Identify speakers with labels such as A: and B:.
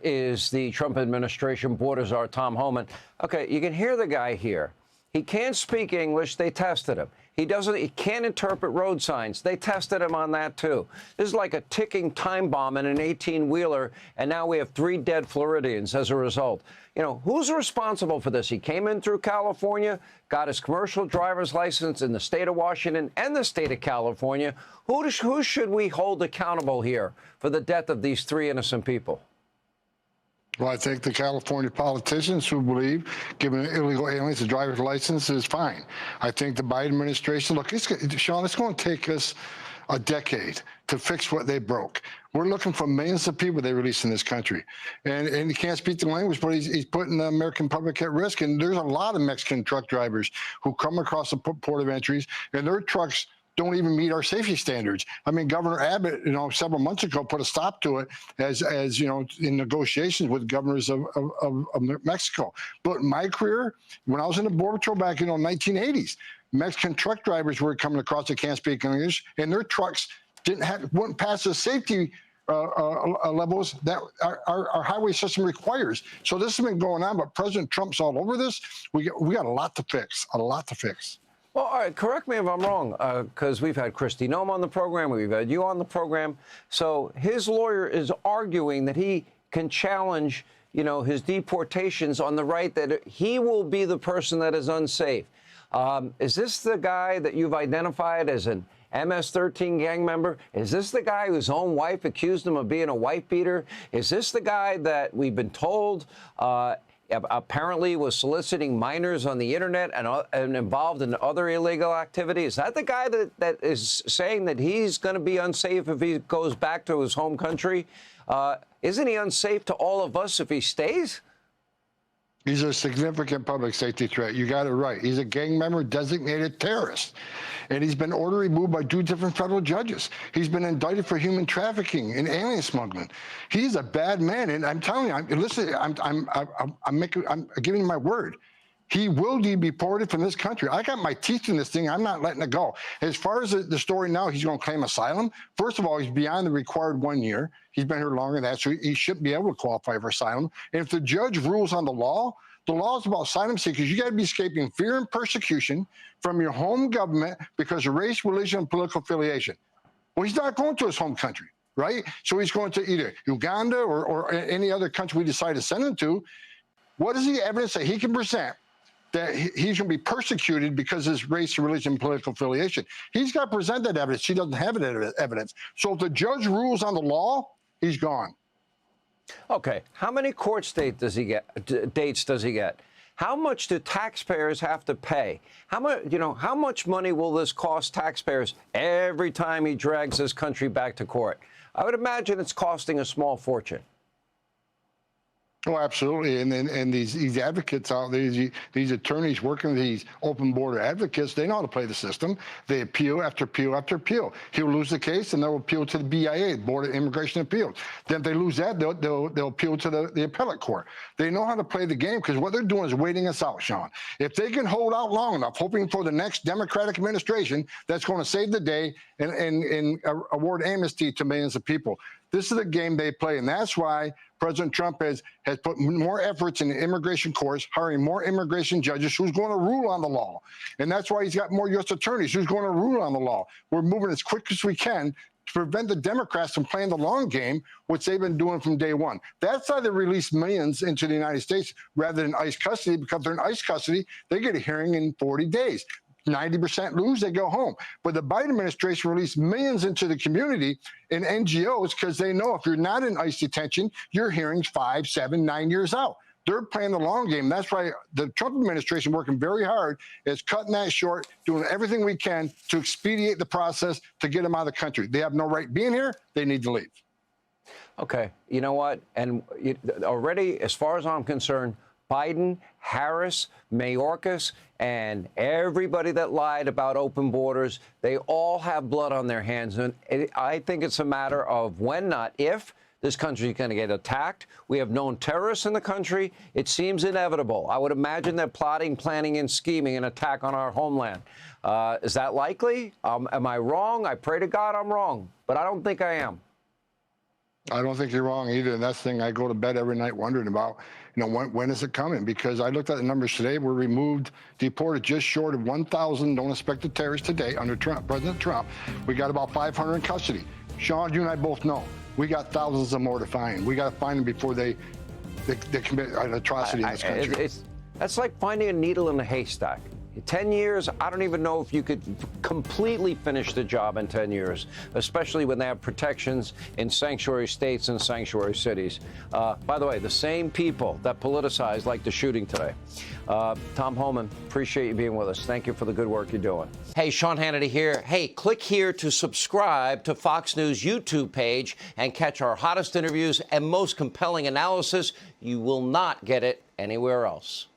A: Is the Trump administration border czar, Tom Homan. Okay, you can hear the guy here. He can't speak English. They tested him. He can't interpret road signs. They tested him on that, too. This is like a ticking time bomb in an 18-wheeler, and now we have 3 dead Floridians as a result. You know, who's responsible for this? He came in through California, got his commercial driver's license in the state of Washington and the state of California. Who should we hold accountable here for the death of these 3 innocent people?
B: Well, I think the California politicians who believe giving illegal aliens a driver's license is fine. I think the Biden administration, look, Sean, it's going to take us a decade to fix what they broke. We're looking for millions of people they release in this country. And he can't speak the language, but he's putting the American public at risk. And there's a lot of Mexican truck drivers who come across the port of entries, and their trucks don't even meet our safety standards. I mean, Governor Abbott, several months ago put a stop to it as in negotiations with governors of Mexico. But in my career, when I was in the Border Patrol back in the 1980s, Mexican truck drivers were coming across that can't speak English, and their trucks wouldn't pass the safety levels that our highway system requires. So this has been going on, but President Trump's all over this. We got a lot to fix,
A: Well, all right, correct me if I'm wrong, because we've had Kristi Noem on the program, we've had you on the program. So his lawyer is arguing that he can challenge, his deportations on the right that he will be the person that is unsafe. Is this the guy that you've identified as an MS-13 gang member? Is this the guy whose own wife accused him of being a wife beater? Is this the guy that we've been told apparently was soliciting minors on the internet and involved in other illegal activity? Is that the guy that is saying that he's going to be unsafe if he goes back to his home country? Isn't he unsafe to all of us if he stays?
B: He's a significant public safety threat. You got it right. He's a gang member, designated terrorist. And he's been ordered removed by 2 different federal judges. He's been indicted for human trafficking and alien smuggling. He's a bad man. And I'm telling you, listen, I'm giving you my word. He will be deported from this country. I got my teeth in this thing. I'm not letting it go. As far as the story now, he's going to claim asylum. First of all, he's beyond the required 1 year. He's been here longer than that, so he should be able to qualify for asylum. And if the judge rules on the law is about asylum seekers. You got to be escaping fear and persecution from your home government because of race, religion, and political affiliation. Well, he's not going to his home country, right? So he's going to either Uganda or any other country we decide to send him to. What is the evidence that he can present that he's going to be persecuted because of his race, religion, and political affiliation? He's got to present that evidence. He doesn't have evidence. So if the judge rules on the law, he's gone.
A: Okay, how many court dates does he get? How much do taxpayers have to pay? How much money will this cost taxpayers every time he drags this country back to court? I would imagine it's costing a small fortune.
B: Oh, absolutely. And these advocates out there, these attorneys working with these open border advocates, they know how to play the system. They appeal after appeal after appeal. He'll lose the case, and they'll appeal to the BIA, Board of Immigration Appeals. Then if they lose that, they'll appeal to the appellate court. They know how to play the game because what they're doing is waiting us out, Sean. If they can hold out long enough, hoping for the next Democratic administration that's going to save the day and award amnesty to millions of people. This is the game they play, and that's why President Trump has put more efforts in the immigration courts, hiring more immigration judges who's going to rule on the law. And that's why he's got more U.S. attorneys who's going to rule on the law. We're moving as quick as we can to prevent the Democrats from playing the long game, which they've been doing from day one. That's why they release millions into the United States rather than ICE custody, because they're in ICE custody, they get a hearing in 40 days. 90% lose, they go home. But the Biden administration released millions into the community and NGOs because they know if you're not in ICE detention, your hearing's 5, 7, 9 years out. They're playing the long game. That's why the Trump administration working very hard is cutting that short, doing everything we can to expedite the process to get them out of the country. They have no right being here. They need to leave.
A: Okay. You know what? And already, as far as I'm concerned, Biden, Harris, Mayorkas, and everybody that lied about open borders, they all have blood on their hands. And I think it's a matter of when, not if, this country is going to get attacked. We have known terrorists in the country. It seems inevitable. I would imagine they're plotting, planning, and scheming an attack on our homeland. Is that likely? Am I wrong? I pray to God I'm wrong, but I don't think I am.
B: I don't think you're wrong either. And that's the thing I go to bed every night wondering about, when is it coming? Because I looked at the numbers today. We're removed, deported just short of 1,000 known suspected terrorists today under President Trump. We got about 500 in custody. Sean, you and I both know we got thousands of more to find. We got to find them before they commit an atrocity in this country.
A: That's like finding a needle in a haystack. 10 years, I don't even know if you could completely finish the job in 10 years, especially when they have protections in sanctuary states and sanctuary cities. By the way, the same people that politicize like the shooting today. Tom Homan, appreciate you being with us. Thank you for the good work you're doing. Hey, Sean Hannity here. Hey, click here to subscribe to Fox News YouTube page and catch our hottest interviews and most compelling analysis. You will not get it anywhere else.